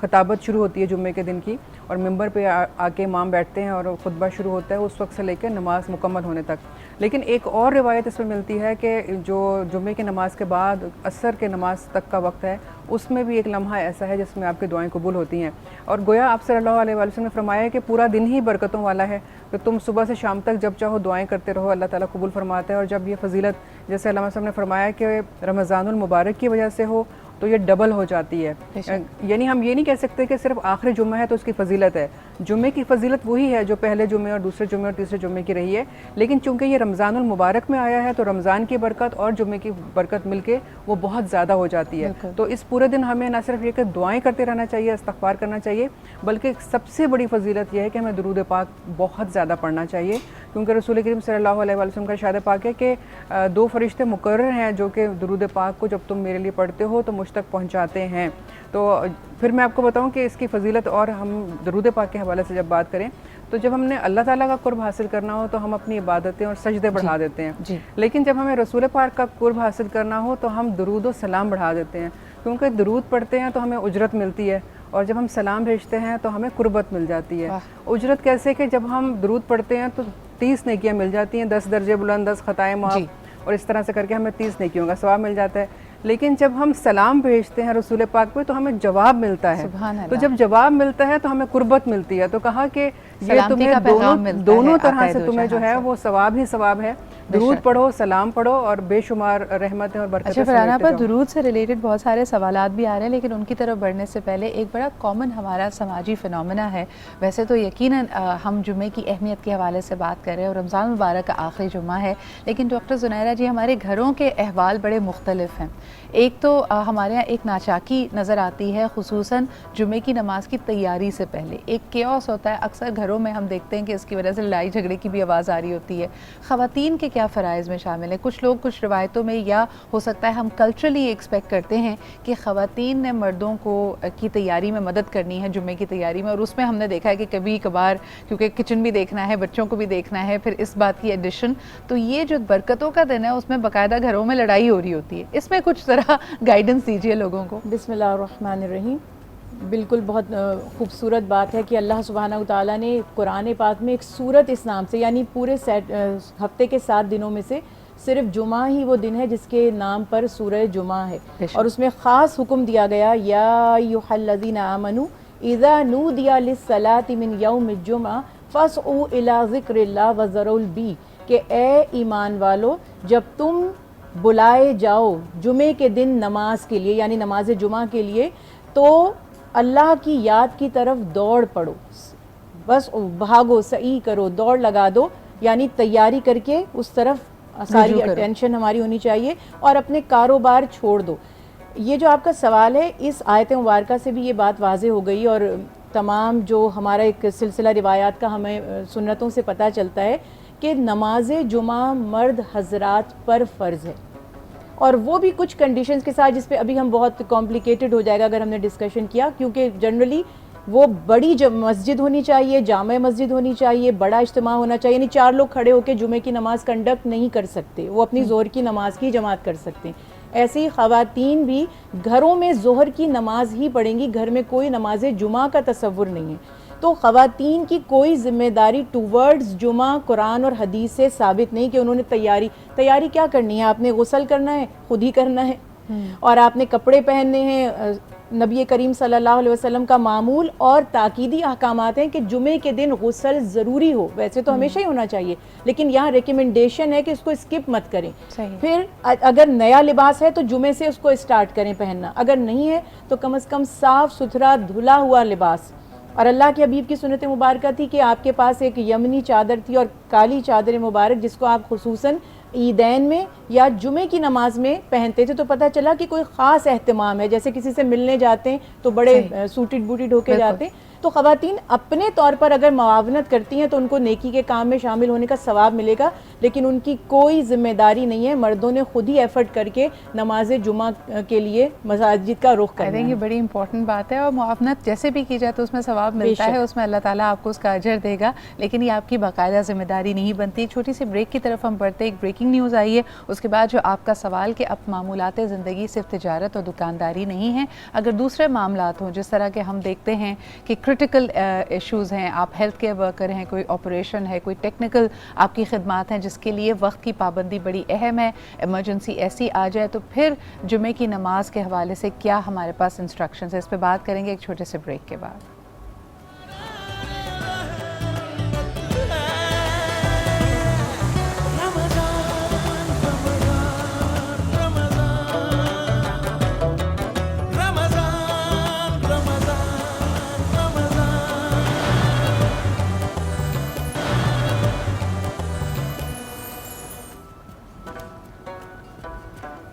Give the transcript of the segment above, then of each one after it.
خطابت شروع ہوتی ہے جمعے کے دن کی اور ممبر پہ آ کے امام بیٹھتے ہیں اور خطبہ شروع ہوتا ہے اس وقت سے لے کے نماز مکمل ہونے تک. لیکن ایک اور روایت اس میں ملتی ہے کہ جو جمعے کی نماز کے بعد عصر کے نماز تک کا وقت ہے اس میں بھی ایک لمحہ ایسا ہے جس میں آپ کی دعائیں قبول ہوتی ہیں. اور گویا آپ صلی اللہ علیہ وسلم نے فرمایا ہے کہ پورا دن ہی برکتوں والا ہے کہ تم صبح سے شام تک جب چاہو دعائیں کرتے رہو, اللہ تعالیٰ قبول فرماتا ہے. اور جب یہ فضیلت جیسے علامہ صاحب نے فرمایا کہ رمضان المبارک کی وجہ سے ہو تو یہ ڈبل ہو جاتی ہے. یعنی ہم یہ نہیں کہہ سکتے کہ صرف آخری جمعہ ہے تو اس کی فضیلت ہے. جمعے کی فضیلت وہی ہے جو پہلے جمعے اور دوسرے جمعے اور تیسرے جمعے کی رہی ہے, لیکن چونکہ یہ رمضان المبارک میں آیا ہے تو رمضان کی برکت اور جمعے کی برکت مل کے وہ بہت زیادہ ہو جاتی ہے. تو اس پورے دن ہمیں نہ صرف یہ کہ دعائیں کرتے رہنا چاہیے, استغفار کرنا چاہیے, بلکہ سب سے بڑی فضیلت یہ ہے کہ ہمیں درود پاک بہت زیادہ پڑھنا چاہیے, کیونکہ رسول کریم صلی اللہ علیہ وسلم کا ارشاد پاک ہے کہ 2 فرشتے مقرر ہیں جو کہ درود پاک کو جب تم میرے لیے پڑھتے ہو تو مجھ تک پہنچاتے ہیں. تو پھر میں آپ کو بتاؤں کہ اس کی فضیلت, اور ہم درود پاک کے حوالے سے جب بات کریں تو جب ہم نے اللہ تعالیٰ کا قرب حاصل کرنا ہو تو ہم اپنی عبادتیں اور سجدے بڑھا دیتے ہیں, لیکن جب ہمیں رسول پاک کا قرب حاصل کرنا ہو تو ہم درود و سلام بڑھا دیتے ہیں, کیونکہ درود پڑھتے ہیں تو ہمیں اجرت ملتی ہے اور جب ہم سلام بھیجتے ہیں تو ہمیں قربت مل جاتی ہے. اجرت کیسے کہ جب ہم درود پڑھتے ہیں تو 30 نیکیاں مل جاتی ہیں, 10 درجے بلند, 10 خطائیں معاف, اور اس طرح سے کر کے ہمیں 30 نیکیوں کا ثواب مل جاتا ہے. لیکن جب ہم سلام بھیجتے ہیں رسول پاک پہ تو ہمیں جواب ملتا ہے, تو جب جواب ملتا ہے تو ہمیں قربت ملتی ہے. تو کہا کہ یہ تمہیں دونوں طرح سے تمہیں جو ہے وہ ثواب ہی ثواب ہے. درود پڑھو, سلام پڑھو, اور بے شمار رحمتیں اور برکتیں. اچھا فرحانہ پر درود سے ریلیٹڈ بہت سارے سوالات بھی آ رہے ہیں, لیکن ان کی طرف بڑھنے سے پہلے ایک بڑا کامن ہمارا سماجی فنومنا ہے. ویسے تو یقیناً ہم جمعے کی اہمیت کے حوالے سے بات کر رہے ہیں اور رمضان مبارک کا آخری جمعہ ہے, لیکن ڈاکٹر زنیرہ جی ہمارے گھروں کے احوال بڑے مختلف ہیں. ایک تو ہمارے یہاں ایک ناچاکی نظر آتی ہے خصوصاً جمعے کی نماز کی تیاری سے پہلے. ایک کیوس ہوتا ہے, اکثر گھروں میں ہم دیکھتے ہیں کہ اس کی وجہ سے لڑائی جھگڑے کی بھی آواز آ رہی ہوتی ہے. خواتین کے کیا فرائض میں شامل ہیں؟ کچھ لوگ کچھ روایتوں میں, یا ہو سکتا ہے ہم کلچرلی ایکسپیکٹ کرتے ہیں کہ خواتین نے مردوں کو کی تیاری میں مدد کرنی ہے جمعے کی تیاری میں, اور اس میں ہم نے دیکھا ہے کہ کبھی کبھار کیونکہ کچن بھی دیکھنا ہے, بچوں کو بھی دیکھنا ہے, پھر اس بات کی ایڈیشن, تو یہ جو برکتوں کا دن ہے اس میں باقاعدہ گھروں میں لڑائی ہو رہی ہوتی ہے. اس میں کچھ ذرا گائیڈنس دیجیے لوگوں کو. بسم اللہ الرحمن الرحیم. بالکل بہت خوبصورت بات ہے کہ اللہ سبحانہ وتعالیٰ نے قرآن پاک میں ایک سورت اس نام سے, یعنی پورے ہفتے کے 7 دنوں میں سے صرف جمعہ ہی وہ دن ہے جس کے نام پر سورہ جمعہ ہے, اور اس میں خاص حکم دیا گیا یا ایھا الذین آمنوا اذا نودی للصلاۃ من یوم الجمعہ فاسعوا الی ذکر اللہ وذروا البیع, کہ اے ایمان والو جب تم بلائے جاؤ جمعے کے دن نماز کے لیے, یعنی نماز جمعہ کے لیے, تو اللہ کی یاد کی طرف دوڑ پڑو, بس بھاگو, سعی کرو, دوڑ لگا دو, یعنی تیاری کر کے اس طرف ساری اٹینشن ہماری ہونی چاہیے, اور اپنے کاروبار چھوڑ دو. یہ جو آپ کا سوال ہے اس آیت مبارکہ سے بھی یہ بات واضح ہو گئی, اور تمام جو ہمارا ایک سلسلہ روایات کا ہمیں سنتوں سے پتہ چلتا ہے کہ نماز جمعہ مرد حضرات پر فرض ہے, اور وہ بھی کچھ کنڈیشنز کے ساتھ, جس پہ ابھی ہم بہت کمپلیکیٹڈ ہو جائے گا اگر ہم نے ڈسکشن کیا, کیونکہ جنرلی وہ بڑی مسجد ہونی چاہیے, جامع مسجد ہونی چاہیے, بڑا اجتماع ہونا چاہیے, یعنی 4 لوگ کھڑے ہو کے جمعے کی نماز کنڈکٹ نہیں کر سکتے, وہ اپنی ظہر کی نماز کی جماعت کر سکتے ہیں. ایسے ہی خواتین بھی گھروں میں ظہر کی نماز ہی پڑھیں گی, گھر میں کوئی نماز جمعہ کا تصور نہیں ہے. تو خواتین کی کوئی ذمہ داری ٹوورڈز جمعہ قرآن اور حدیث سے ثابت نہیں کہ انہوں نے تیاری کیا کرنی ہے. آپ نے غسل کرنا ہے, خود ہی کرنا ہے, اور آپ نے کپڑے پہننے ہیں. نبی کریم صلی اللہ علیہ وسلم کا معمول اور تاکیدی احکامات ہیں کہ جمعے کے دن غسل ضروری ہو, ویسے تو ہمیشہ ہی ہونا چاہیے, لیکن یہاں ریکمنڈیشن ہے کہ اس کو اسکپ مت کریں. پھر اگر نیا لباس ہے تو جمعے سے اس کو اسٹارٹ کریں پہننا, اگر نہیں ہے تو کم از کم صاف ستھرا دھلا ہوا لباس. اور اللہ کے حبیب کی سنت مبارکہ تھی کہ آپ کے پاس ایک یمنی چادر تھی اور کالی چادر مبارک, جس کو آپ خصوصاً عیدین میں یا جمعے کی نماز میں پہنتے تھے. تو پتہ چلا کہ کوئی خاص اہتمام ہے, جیسے کسی سے ملنے جاتے ہیں تو بڑے سوٹڈ بوٹڈ ہو کے جاتے ہیں, تو خواتین اپنے طور پر اگر معاونت کرتی ہیں تو ان کو نیکی کے کام میں شامل ہونے کا ثواب ملے گا، لیکن ان کی کوئی ذمہ داری نہیں ہے، مردوں نے خود ہی ایفرٹ کر کے نماز جمعہ کے لیے مساجد کا رخ کرنا ہے۔ یہ بڑی امپورٹنٹ بات ہے، اور معاونت جیسے بھی کی جائے تو اس میں ثواب ملتا ہے، اس میں اللہ تعالیٰ آپ کو اس کا اجر دے گا، لیکن یہ آپ کی باقاعدہ ذمہ داری نہیں بنتی۔ ایک چھوٹی سی بریک کی طرف ہم بڑھتے ہیں، ایک بریکنگ نیوز آئی ہے، اس کے بعد جو آپ کا سوال کہ اب معمولات زندگی صرف تجارت اور دکانداری نہیں ہے، اگر دوسرے معاملات ہوں جس طرح کہ ہم دیکھتے ہیں کہ کرٹیکل ایشوز ہیں، آپ ہیلتھ کیئر ورکر ہیں، کوئی آپریشن ہے، کوئی ٹیکنیکل آپ کی خدمات ہیں جس کے لیے وقت کی پابندی بڑی اہم ہے، ایمرجنسی ایسی آ جائے تو پھر جمعے کی نماز کے حوالے سے کیا ہمارے پاس انسٹرکشنز ہے، اس پہ بات کریں گے ایک چھوٹے سے بریک کے بعد۔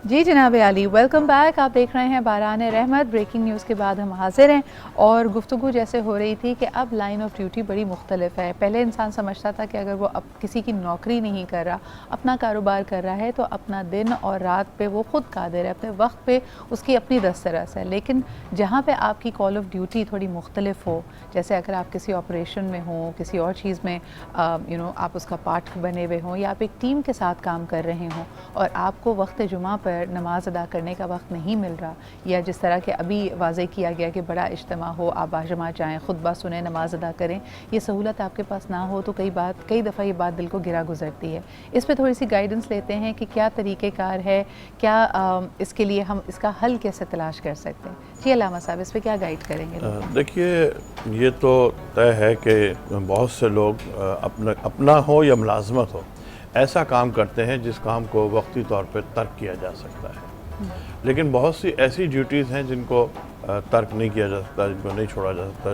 جی جناب عالی، ویلکم بیک، آپ دیکھ رہے ہیں باران رحمت۔ بریکنگ نیوز کے بعد ہم حاضر ہیں، اور گفتگو جیسے ہو رہی تھی کہ اب لائن آف ڈیوٹی بڑی مختلف ہے۔ پہلے انسان سمجھتا تھا کہ اگر وہ اب کسی کی نوکری نہیں کر رہا، اپنا کاروبار کر رہا ہے تو اپنا دن اور رات پہ وہ خود قادر ہے، اپنے وقت پہ اس کی اپنی دسترس ہے۔ لیکن جہاں پہ آپ کی کال آف ڈیوٹی تھوڑی مختلف ہو، جیسے اگر آپ کسی آپریشن میں ہوں، کسی اور چیز میں آپ اس کا پارٹ بنے ہوئے ہوں، یا آپ ایک ٹیم کے ساتھ کام کر رہے ہوں اور آپ کو وقت جمعہ پر نماز ادا کرنے کا وقت نہیں مل رہا، یا جس طرح کہ ابھی واضح کیا گیا کہ بڑا اجتماع ہو، آپ باجماعت جائیں، خطبہ سنیں، نماز ادا کریں، یہ سہولت آپ کے پاس نہ ہو تو کئی دفعہ یہ بات دل کو گرا گزرتی ہے۔ اس پہ تھوڑی سی گائیڈنس لیتے ہیں کہ کیا طریقہ کار ہے، کیا اس کے لیے ہم اس کا حل کیسے تلاش کر سکتے ہیں۔ جی علامہ صاحب، اس پہ کیا گائیڈ کریں گے؟ دیکھیے، یہ تو طے ہے کہ بہت سے لوگ اپنا ہو یا ملازمت ہو، ایسا کام کرتے ہیں جس کام کو وقتی طور پہ ترک کیا جا سکتا ہے، لیکن بہت سی ایسی ڈیوٹیز ہیں جن کو ترک نہیں کیا جا سکتا، جن کو نہیں چھوڑا جا سکتا۔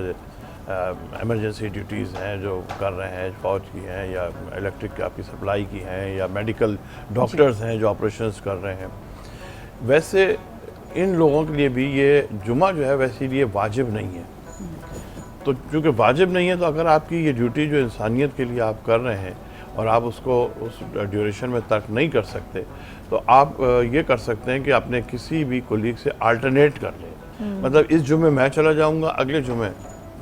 ایمرجنسی ڈیوٹیز ہیں جو کر رہے ہیں، فوج کی ہیں یا الیکٹرک آپ کی سپلائی کی ہیں، یا میڈیکل ڈاکٹرز ہیں جو آپریشنز کر رہے ہیں۔ ویسے ان لوگوں کے لیے بھی یہ جمعہ جو ہے ویسے لیے واجب نہیں ہے، تو چونکہ واجب نہیں ہے تو اگر آپ کی یہ ڈیوٹی جو انسانیت کے لیے آپ کر رہے ہیں اور آپ اس کو اس ڈیوریشن میں ترک نہیں کر سکتے، تو آپ یہ کر سکتے ہیں کہ اپنے کسی بھی کولیگ سے آلٹرنیٹ کر لیں۔ مطلب اس جمعے میں چلا جاؤں گا، اگلے جمعے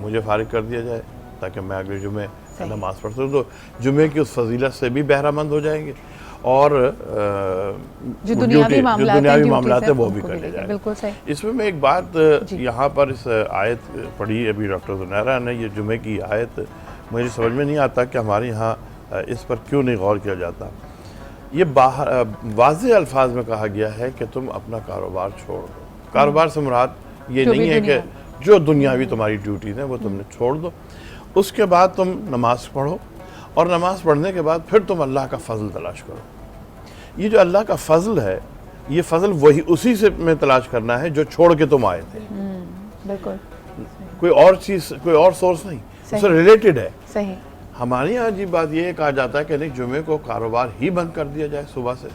مجھے فارغ کر دیا جائے تاکہ میں اگلے جمعے نماز پڑھ سکوں، تو جمعے کی اس فضیلت سے بھی بہرہ مند ہو جائیں گے، اور جو دنیاوی معاملات ہیں وہ بھی کر لے جائیں۔ بالکل صحیح۔ اس میں ایک بات یہاں پر اس آیت پڑھی ابھی ڈاکٹر زنیرہ نے، یہ جمعے کی آیت مجھے سمجھ میں نہیں آتا کہ ہمارے یہاں اس پر کیوں نہیں غور کیا جاتا۔ یہ واضح الفاظ میں کہا گیا ہے کہ تم اپنا کاروبار چھوڑ دو۔ کاروبار سے مراد یہ نہیں ہے کہ جو دنیاوی تمہاری ڈیوٹیز ہیں وہ تم نے چھوڑ دو، اس کے بعد تم نماز پڑھو، اور نماز پڑھنے کے بعد پھر تم اللہ کا فضل تلاش کرو۔ یہ جو اللہ کا فضل ہے، یہ فضل وہی اسی سے میں تلاش کرنا ہے جو چھوڑ کے تم آئے تھے، بالکل کوئی اور چیز، کوئی اور سورس نہیں، اس سے ریلیٹڈ ہے۔ صحیح۔ ہمارے یہاں عجیب بات یہ کہا جاتا ہے کہ نہیں، جمعے کو کاروبار ہی بند کر دیا جائے صبح سے۔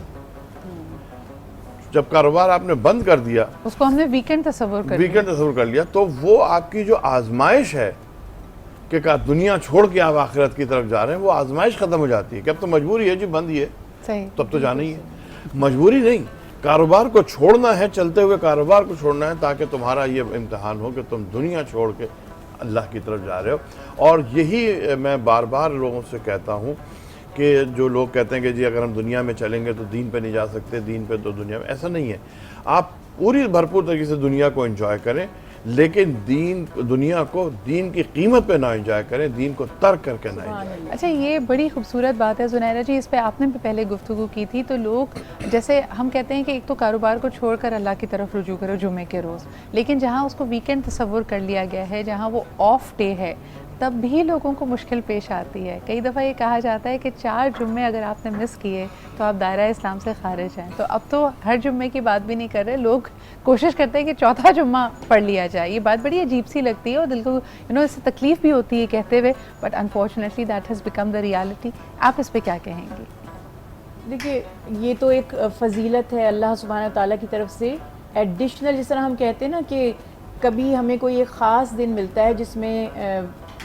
جب کاروبار آپ نے بند کر دیا، اس کو ہم نے ویکنڈ تصور کر لیا، تو وہ آپ کی جو آزمائش ہے کہ دنیا چھوڑ کے آپ آخرت کی طرف جا رہے ہیں، وہ آزمائش ختم ہو جاتی ہے کہ اب تو مجبوری ہے جی، بند ہی ہے، صحیح، تب تو جانا ہی ہے۔ مجبوری نہیں، کاروبار کو چھوڑنا ہے، چلتے ہوئے کاروبار کو چھوڑنا ہے تاکہ تمہارا یہ امتحان ہو کہ تم دنیا چھوڑ کے اللہ کی طرف جا رہے ہو۔ اور یہی میں بار بار لوگوں سے کہتا ہوں کہ جو لوگ کہتے ہیں کہ جی اگر ہم دنیا میں چلیں گے تو دین پہ نہیں جا سکتے، دین پہ تو دنیا میں، ایسا نہیں ہے۔ آپ پوری بھرپور طریقے سے دنیا کو انجوائے کریں، لیکن دنیا کو دین کی قیمت پہ نہ انجوائے کریں، دین کو ترک کر کے نہ انجوائے کریں۔ اچھا، یہ بڑی خوبصورت بات ہے زنیرہ جی، اس پہ آپ نے بھی پہلے گفتگو کی تھی۔ تو لوگ جیسے ہم کہتے ہیں کہ ایک تو کاروبار کو چھوڑ کر اللہ کی طرف رجوع کرو جمعے کے روز، لیکن جہاں اس کو ویکنڈ تصور کر لیا گیا ہے، جہاں وہ آف ڈے ہے، تب بھی لوگوں کو مشکل پیش آتی ہے۔ کئی دفعہ یہ کہا جاتا ہے کہ 4 جمعے اگر آپ نے مس کیے تو آپ دائرہ اسلام سے خارج ہیں۔ تو اب تو ہر جمعے کی بات بھی نہیں کر رہے، لوگ کوشش کرتے ہیں کہ چوتھا جمعہ پڑھ لیا جائے۔ یہ بات بڑی عجیب سی لگتی ہے اور دل کو اس سے تکلیف بھی ہوتی ہے کہتے ہوئے، but unfortunately that has become the reality. آپ اس پہ کیا کہیں گے؟ دیکھیے، یہ تو ایک فضیلت ہے اللہ سبحانہ تعالیٰ کی طرف سے ایڈیشنل، جس طرح ہم کہتے ہیں نا کہ کبھی ہمیں کوئی ایک خاص دن ملتا ہے جس میں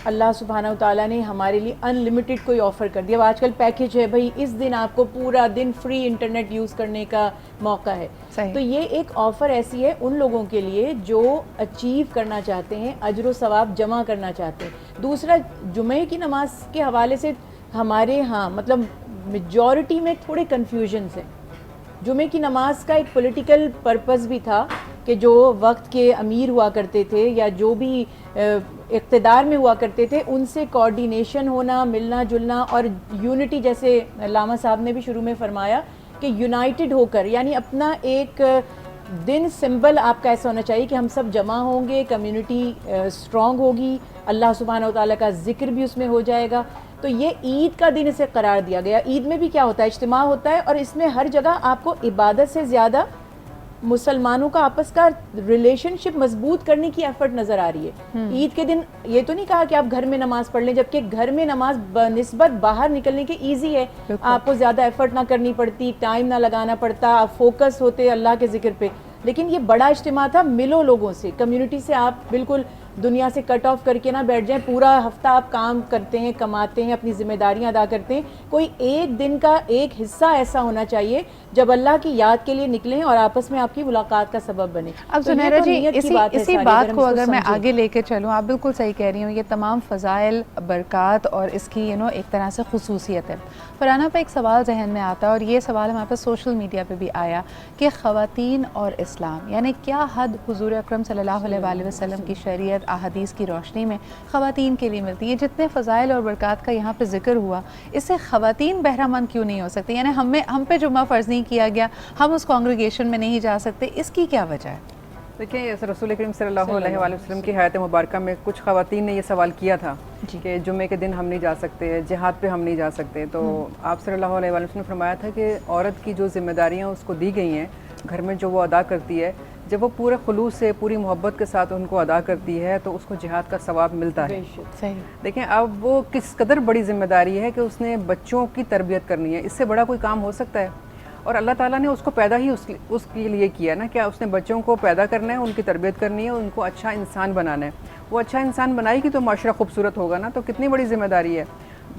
اللہ سبحانہ وتعالیٰ نے ہمارے لیے ان لمیٹڈ کوئی آفر کر دیا. آج کل پیکیج ہے بھائی اس دن آپ کو پورا دن فری انٹرنیٹ یوز کرنے کا موقع ہے. تو یہ ایک آفر ایسی ہے ان لوگوں کے لیے جو اچیو کرنا چاہتے ہیں, اجر و ثواب جمع کرنا چاہتے ہیں. دوسرا, جمعے کی نماز کے حوالے سے ہمارے ہاں مطلب میجورٹی میں تھوڑے کنفیوژنس ہیں. جمعے کی نماز کا ایک پولیٹیکل پرپس بھی تھا کہ جو وقت کے امیر ہوا کرتے تھے یا جو بھی اقتدار میں ہوا کرتے تھے ان سے کوارڈینیشن ہونا, ملنا جلنا اور یونٹی, جیسے علامہ صاحب نے بھی شروع میں فرمایا کہ یونائٹڈ ہو کر, یعنی اپنا ایک دن سمبل آپ کا ایسا ہونا چاہیے کہ ہم سب جمع ہوں گے, کمیونٹی اسٹرانگ ہوگی, اللہ سبحانہ وتعالیٰ کا ذکر بھی اس میں ہو جائے گا. تو یہ عید کا دن اسے قرار دیا گیا. عید میں بھی کیا ہوتا ہے, اجتماع ہوتا ہے, اور اس میں ہر جگہ آپ کو عبادت سے زیادہ مسلمانوں کا آپس کا ریلیشن شپ مضبوط کرنے کی ایفرٹ نظر آ رہی ہے. عید کے دن یہ تو نہیں کہا کہ آپ گھر میں نماز پڑھ لیں, جبکہ گھر میں نماز بنسبت باہر نکلنے کے ایزی ہے, آپ کو زیادہ ایفرٹ نہ کرنی پڑتی, ٹائم نہ لگانا پڑتا, آپ فوکس ہوتے اللہ کے ذکر پہ. لیکن یہ بڑا اجتماع تھا, ملو لوگوں سے, کمیونٹی سے آپ بالکل دنیا سے کٹ آف کر کے نہ بیٹھ جائیں. پورا ہفتہ آپ کام کرتے ہیں, کماتے ہیں, اپنی ذمہ داریاں ادا کرتے ہیں, کوئی ایک دن کا ایک حصہ ایسا ہونا چاہیے جب اللہ کی یاد کے لیے نکلیں اور آپس میں آپ کی ملاقات کا سبب بنے. اب زنیرہ جی اسی بات کو اگر میں آگے لے کے چلوں, آپ بالکل صحیح کہہ رہی ہوں, یہ تمام فضائل, برکات اور اس کی ایک طرح سے خصوصیت ہے. فرحانہ پہ ایک سوال ذہن میں آتا ہے, اور یہ سوال ہمارے پاس سوشل میڈیا پہ بھی آیا کہ خواتین اور اسلام, یعنی کیا حد حضور اکرم صلی اللہ علیہ وآلہ وسلم کی شریعت, احادیث کی روشنی میں خواتین کے لیے ملتی ہے؟ جتنے فضائل اور برکات کا یہاں پہ ذکر ہوا, اس سے خواتین بہرہ مند کیوں نہیں ہو سکتی؟ یعنی ہم پہ جمعہ فرض نہیں کیا گیا, ہم اس کانگریگیشن میں نہیں جا سکتے, اس کی کیا وجہ ہے؟ دیکھیں, رسول کریم صلی اللہ علیہ وآلہ وسلم کی حیات مبارکہ میں کچھ خواتین نے یہ سوال کیا تھا کہ جمعے کے دن ہم نہیں جا سکتے, جہاد پہ ہم نہیں جا سکتے. تو آپ صلی اللہ علیہ وآلہ وسلم نے فرمایا تھا کہ عورت کی جو ذمہ داریاں اس کو دی گئی ہیں گھر میں, جو وہ ادا کرتی ہے, جب وہ پورے خلوص سے, پوری محبت کے ساتھ ان کو ادا کرتی ہے تو اس کو جہاد کا ثواب ملتا ہے. دیکھیں, اب وہ کس قدر بڑی ذمہ داری ہے کہ اس نے بچوں کی تربیت کرنی ہے. اس سے بڑا کوئی کام ہو سکتا ہے؟ اور اللہ تعالیٰ نے اس کو پیدا ہی اس کے لیے کیا نا, کیا اس نے بچوں کو پیدا کرنا ہے, ان کی تربیت کرنی ہے, ان کو اچھا انسان بنانا ہے. وہ اچھا انسان بنائے گی تو معاشرہ خوبصورت ہوگا نا. تو کتنی بڑی ذمہ داری ہے.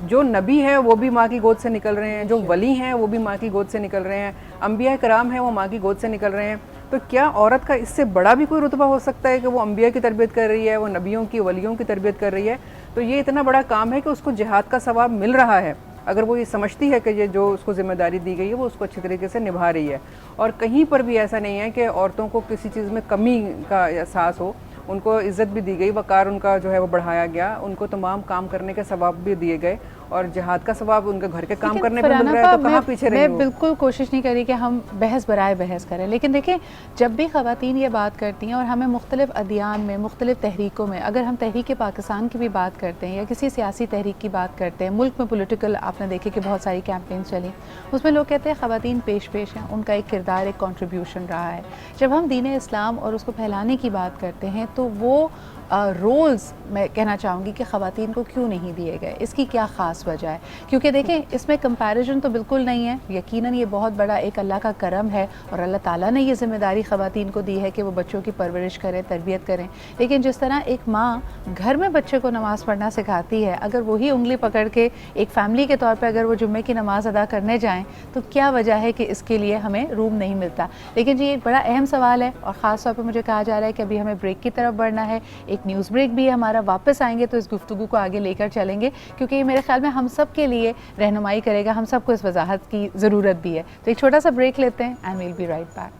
جو نبی ہے وہ بھی ماں کی گود سے نکل رہے ہیں, جو ولی ہیں وہ بھی ماں کی گود سے نکل رہے ہیں, انبیاء کرام ہیں وہ ماں کی گود سے نکل رہے ہیں. تو کیا عورت کا اس سے بڑا بھی کوئی رتبہ ہو سکتا ہے کہ وہ انبیاء کی تربیت کر رہی ہے, وہ نبیوں کی, ولیوں کی تربیت کر رہی ہے؟ تو یہ اتنا بڑا کام ہے کہ اس کو جہاد کا ثواب مل رہا ہے اگر وہ یہ سمجھتی ہے کہ یہ جو اس کو ذمہ داری دی گئی ہے وہ اس کو اچھی طریقے سے نبھا رہی ہے. اور کہیں پر بھی ایسا نہیں ہے کہ عورتوں کو کسی چیز میں کمی کا احساس ہو. ان کو عزت بھی دی گئی, وقار ان کا جو ہے وہ بڑھایا گیا, ان کو تمام کام کرنے کے ثواب بھی دیے گئے, اور جہاد کا ثواب ان کے گھر کے کام کرنے پہ مل رہا ہے. تو کہاں پیچھے رہی؟ میں بالکل کوشش نہیں کری کہ ہم بحث برائے بحث کریں, لیکن دیکھیں جب بھی خواتین یہ بات کرتی ہیں, اور ہمیں مختلف ادیان میں, مختلف تحریکوں میں, اگر ہم تحریک پاکستان کی بھی بات کرتے ہیں یا کسی سیاسی تحریک کی بات کرتے ہیں, ملک میں پولیٹیکل آپ نے دیکھے کہ بہت ساری کیمپینز چلی, اس میں لوگ کہتے ہیں خواتین پیش ہیں, ان کا ایک کردار, ایک کنٹریبیوشن رہا ہے. جب ہم دین اسلام اور اس کو پھیلانے کی بات کرتے ہیں تو وہ رولز میں کہنا چاہوں گی کہ خواتین کو کیوں نہیں دیے گئے, اس کی کیا خاص وجہ ہے؟ کیونکہ دیکھیں اس میں کمپیریزن تو بالکل نہیں ہے, یقیناً یہ بہت بڑا ایک اللہ کا کرم ہے, اور اللہ تعالیٰ نے یہ ذمہ داری خواتین کو دی ہے کہ وہ بچوں کی پرورش کریں, تربیت کریں. لیکن جس طرح ایک ماں گھر میں بچے کو نماز پڑھنا سکھاتی ہے, اگر وہی انگلی پکڑ کے ایک فیملی کے طور پہ اگر وہ جمعے کی نماز ادا کرنے جائیں تو کیا وجہ ہے کہ اس کے لیے ہمیں روم نہیں ملتا؟ لیکن جی ایک بڑا اہم سوال ہے, اور خاص طور پہ مجھے کہا جا رہا ہے کہ ابھی ہمیں بریک کی طرف بڑھنا ہے, ایک نیوز بریک بھی ہے ہمارا, واپس آئیں گے تو اس گفتگو کو آگے لے کر چلیں گے, کیونکہ یہ میرے خیال میں ہم سب کے لیے رہنمائی کرے گا, ہم سب کو اس وضاحت کی ضرورت بھی ہے. تو ایک چھوٹا سا بریک لیتے ہیں, and we'll be right back.